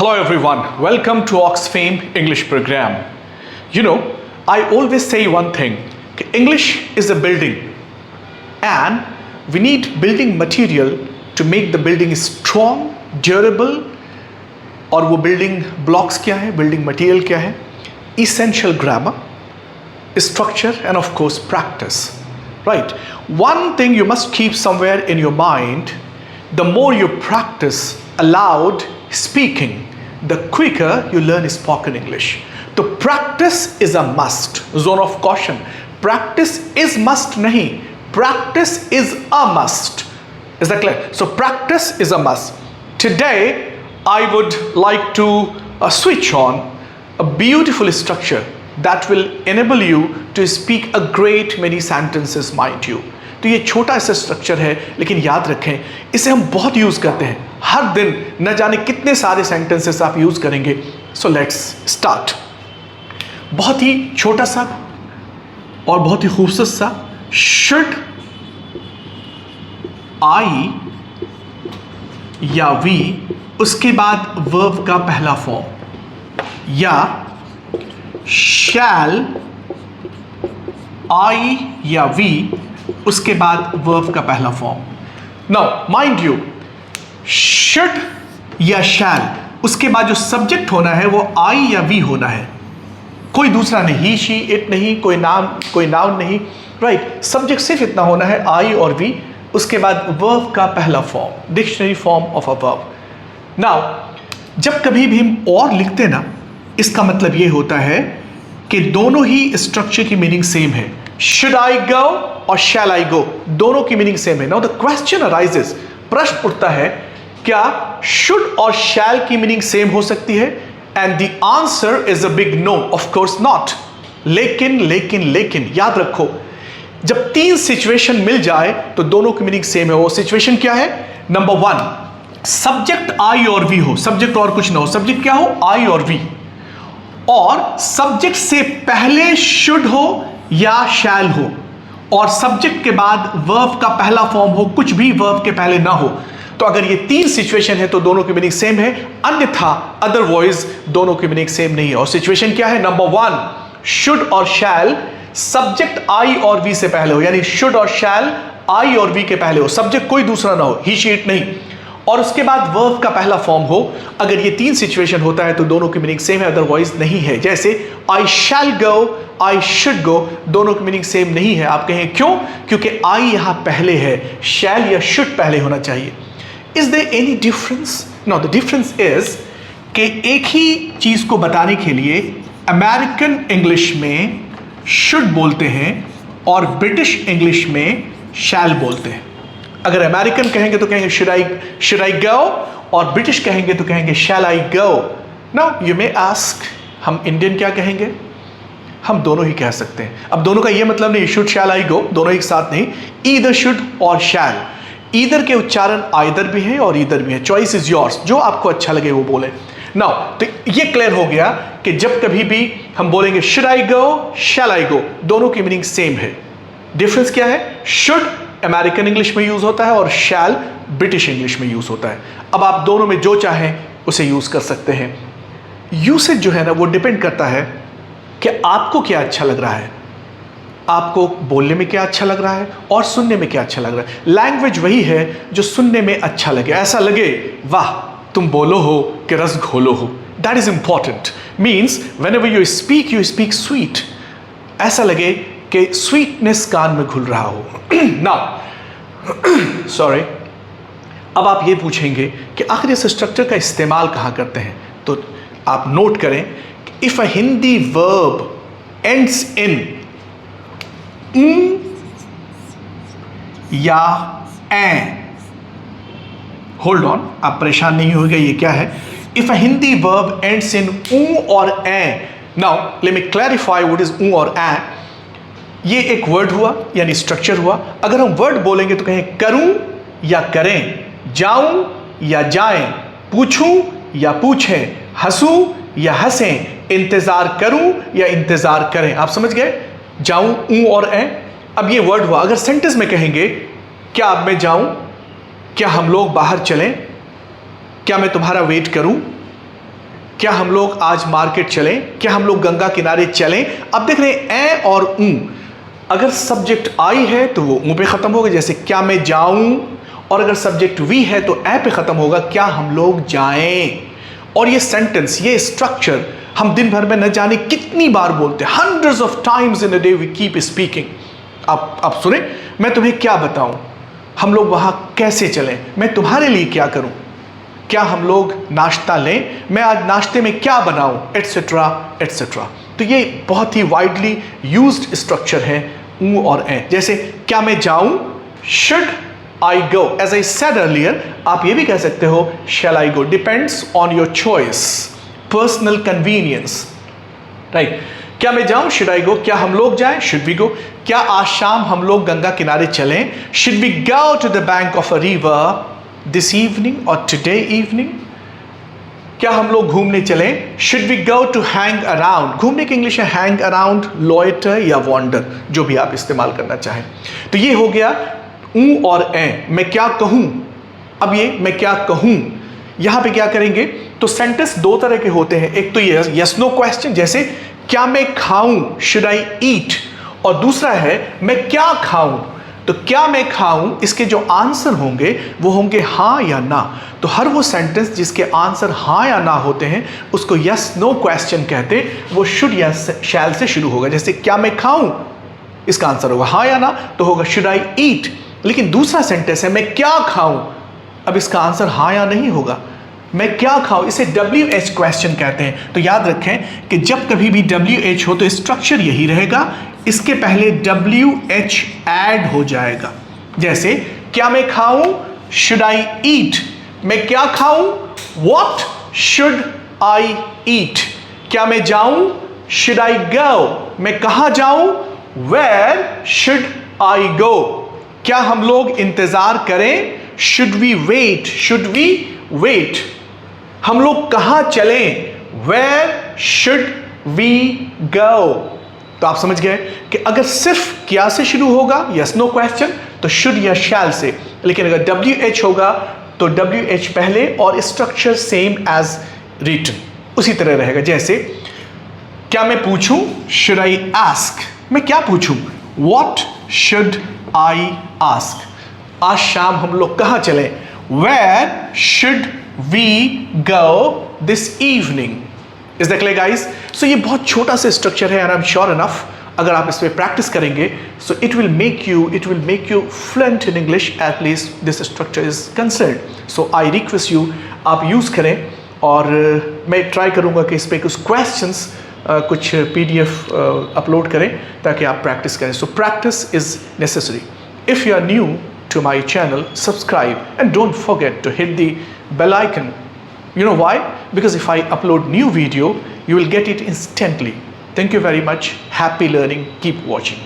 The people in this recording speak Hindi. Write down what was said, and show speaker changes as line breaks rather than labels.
Hello everyone, welcome to Oxfam English program. You know, I always say one thing, English is a building and we need building material to make the building strong, durable. और वो building blocks क्या है, building material क्या है? Essential grammar, structure and of course practice. Right? One thing you must keep somewhere in your mind, the more you practice aloud speaking, the quicker you learn spoken English. So practice is a must. Zone of caution. Practice is must nahi. Practice is a must. Is that clear? So practice is a must. Today I would like to switch on a beautiful structure that will enable you to speak a great many sentences, mind you. तो ये छोटा सा स्ट्रक्चर है, लेकिन याद रखें इसे हम बहुत यूज़ करते हैं हर दिन, न जाने कितने सारे सेंटेंसेस आप यूज़ करेंगे. So let's start. बहुत ही छोटा सा और बहुत ही खूबसूरत सा. शुड आई या वी, उसके बाद वर्ब का पहला फॉर्म, या शैल आई या वी, उसके बाद वर्ब का पहला form. Now mind you, should या शैल, उसके बाद जो सब्जेक्ट होना है वो आई या वी होना है, कोई दूसरा नहीं. ही शी इट नहीं, कोई नाउन नहीं. राइट, सब्जेक्ट सिर्फ इतना होना है, आई और वी. उसके बाद वर्ब का पहला form, dictionary form of a verb. Now जब कभी भी हम और लिखते ना, इसका मतलब ये होता है कि दोनों ही स्ट्रक्चर की मीनिंग सेम है. शुड आई गो और शैल आई गो, दोनों की मीनिंग सेम है. नाउ द क्वेश्चन अराइजेस, प्रश्न उठता है, क्या शुड और शैल की मीनिंग सेम हो सकती है? And the answer is a big no, of course not. लेकिन याद रखो, जब तीन सिचुएशन मिल जाए तो दोनों की मीनिंग सेम है. वो सिचुएशन क्या है? नंबर वन, सब्जेक्ट आई और वी हो, सब्जेक्ट और कुछ ना हो, सब्जेक्ट क्या हो? आई और वी, और सब्जेक्ट से पहले शुड हो या शैल हो, और सब्जेक्ट के बाद वर्ब का पहला फॉर्म हो, कुछ भी वर्ब के पहले ना हो. तो अगर ये तीन सिचुएशन है तो दोनों की मीनिंग सेम है, अन्यथा अदरवाइज दोनों की मीनिंग सेम नहीं है. और सिचुएशन क्या है? नंबर वन, शुड और शैल सब्जेक्ट आई और वी से पहले हो, यानी शुड और शैल आई और वी के पहले हो, सब्जेक्ट कोई दूसरा ना हो, ही शी इट नहीं, और उसके बाद वर्ब का पहला फॉर्म हो. अगर ये तीन सिचुएशन होता है तो दोनों की मीनिंग सेम है, अदरवाइज नहीं है. जैसे आई शैल गो, आई शुड गो, दोनों की मीनिंग सेम नहीं है. आप कहें क्यों? क्योंकि आई यहां पहले है, शैल या शुड पहले होना चाहिए. Is there any difference? No, the difference is कि एक ही चीज को बताने के लिए अमेरिकन इंग्लिश में शुड बोलते हैं और ब्रिटिश इंग्लिश में शैल बोलते हैं. अगर अमेरिकन कहेंगे तो कहेंगे शुड आई गो, और ब्रिटिश कहेंगे तो कहेंगे शैल I go. Now you may ask, हम इंडियन क्या कहेंगे? हम दोनों ही कह सकते हैं. अब दोनों का ये मतलब नहीं शुड शैल आई गो, दोनों एक साथ नहीं, ईदर शुड और शैल. ईदर के उच्चारण आइदर भी है और ईदर भी है. चॉइस इज योर्स, जो आपको अच्छा लगे वो बोले. नाउ तो ये क्लियर हो गया कि जब कभी भी हम बोलेंगे should I go, shell I गो, दोनों की मीनिंग सेम है. डिफरेंस क्या है? शुड अमेरिकन इंग्लिश में यूज होता है और शैल ब्रिटिश इंग्लिश में यूज होता है. अब आप दोनों में जो चाहें उसे यूज कर सकते हैं. यूसेज जो है ना, वो डिपेंड करता है कि आपको क्या अच्छा लग रहा है, आपको बोलने में क्या अच्छा लग रहा है और सुनने में क्या अच्छा लग रहा है. लैंग्वेज वही है जो सुनने में अच्छा लगे, ऐसा लगे वाह तुम बोलो हो कि रस घोलो हो. That is important. Means when ever you speak sweet, ऐसा लगे कि स्वीटनेस कान में घुल रहा हो. नाउ सॉरी, अब आप ये पूछेंगे कि आखिर इस स्ट्रक्चर का इस्तेमाल कहाँ करते हैं, तो आप नोट करें, if a Hindi verb ends इन या ए, होल्ड ऑन, आप परेशान नहीं होंगे, ये क्या है? If a Hindi verb ends in ऊ और ए. Now let me clarify what is ऊ और ए. ये एक वर्ड हुआ, यानी स्ट्रक्चर हुआ. अगर हम वर्ड बोलेंगे तो कहें करूं या करें, जाऊं या जाएं, पूछूं या पूछें, हंसूं या हंसें, इंतजार करूं या इंतजार करें. आप समझ गए? जाऊं, ऊ और ए. अब ये वर्ड हुआ. अगर सेंटेंस में कहेंगे क्या अब मैं जाऊं, क्या हम लोग बाहर चलें, क्या मैं तुम्हारा वेट करूं, क्या हम लोग आज मार्केट चलें, क्या हम लोग गंगा किनारे चलें। अब देख रहे हैं ए और ऊ, अगर सब्जेक्ट आई है तो वो ऊ पे खत्म होगा, जैसे क्या मैं जाऊं, और अगर सब्जेक्ट वी है तो ए पे खत्म होगा, क्या हम लोग जाएं। और ये सेंटेंस, ये स्ट्रक्चर हम दिन भर में न जाने कितनी बार बोलते हैं, hundreds of times in a day we keep speaking. आप सुने, मैं तुम्हें क्या बताऊं, हम लोग वहां कैसे चलें, मैं तुम्हारे लिए क्या करूं, क्या हम लोग नाश्ता लें, मैं आज नाश्ते में क्या बनाऊं, एटसेट्रा एटसेट्रा। तो ये बहुत ही वाइडली यूज्ड स्ट्रक्चर है ऊ और ए। जैसे क्या मैं जाऊं, should I go, as I said earlier. आप ये भी कह सकते हो shall I go, depends on your choice, personal convenience, right. क्या मैं जाऊं, शुड आई गो, क्या हम लोग जाएं, शुड वी गो, क्या आज शाम हम लोग गंगा किनारे चलें, should we go to the bank of a river this evening और टुडे इवनिंग। क्या हम लोग घूमने चलें, should we go to hang around. घूमने की इंग्लिश है हैंग अराउंड, लॉयटर या वॉन्डर, जो भी आप इस्तेमाल करना चाहें। तो ये हो गया ऊ और ए, मैं क्या कहूं। अब ये मैं क्या कहूं, यहां पे क्या करेंगे, तो सेंटेंस दो तरह के होते हैं, एक तो ये यस नो क्वेश्चन, जैसे क्या मैं खाऊं, शुड आई ईट, और दूसरा है मैं क्या खाऊं। तो क्या मैं खाऊं, इसके जो आंसर होंगे वो होंगे हाँ या ना। तो हर वो सेंटेंस जिसके आंसर हाँ या ना होते हैं उसको यस नो क्वेश्चन कहते हैं, वो शुड या शैल से शुरू होगा। जैसे क्या मैं खाऊं, इसका आंसर होगा हाँ या ना, तो होगा शुड आई ईट। लेकिन दूसरा सेंटेंस है मैं क्या खाऊं, अब इसका आंसर हाँ या नहीं होगा, मैं क्या खाऊं, इसे WH क्वेश्चन कहते हैं। तो याद रखें कि जब कभी भी WH हो तो स्ट्रक्चर यही रहेगा, इसके पहले WH ऐड हो जाएगा। जैसे क्या मैं खाऊं, शुड आई ईट, मैं क्या खाऊं, व्हाट शुड आई ईट। क्या मैं जाऊं, शुड आई गो, मैं कहां जाऊं, वेयर शुड आई गो। क्या हम लोग इंतजार करें, should we wait, should we wait. हम लोग कहां चलें, वेयर शुड वी गो। तो आप समझ गए कि अगर सिर्फ क्या से शुरू होगा यस नो क्वेश्चन तो शुड या शैल से, लेकिन अगर WH होगा तो WH पहले और स्ट्रक्चर सेम एज रिटन उसी तरह रहेगा। जैसे क्या मैं पूछूं, शुड आई आस्क, मैं क्या पूछूं, व्हाट शुड आई आस्क। आज शाम हम लोग कहां चलें, where should we go this evening. Is that clear guys? So ये बहुत छोटा सा स्ट्रक्चर है and I am sure enough अगर आप इस पे प्रैक्टिस करेंगे so it will make you fluent in English, at least this structure is concerned. So I request you आप यूज करें और मैं ट्राई करूंगा कि इस पे कुछ क्वेश्चंस कुछ PDF अपलोड करें ताकि आप प्रैक्टिस करें। So practice is necessary. If you are new to my channel, subscribe and don't forget to hit the bell icon. You know why? Because if I upload new video, you will get it instantly. Thank you very much. Happy learning. Keep watching.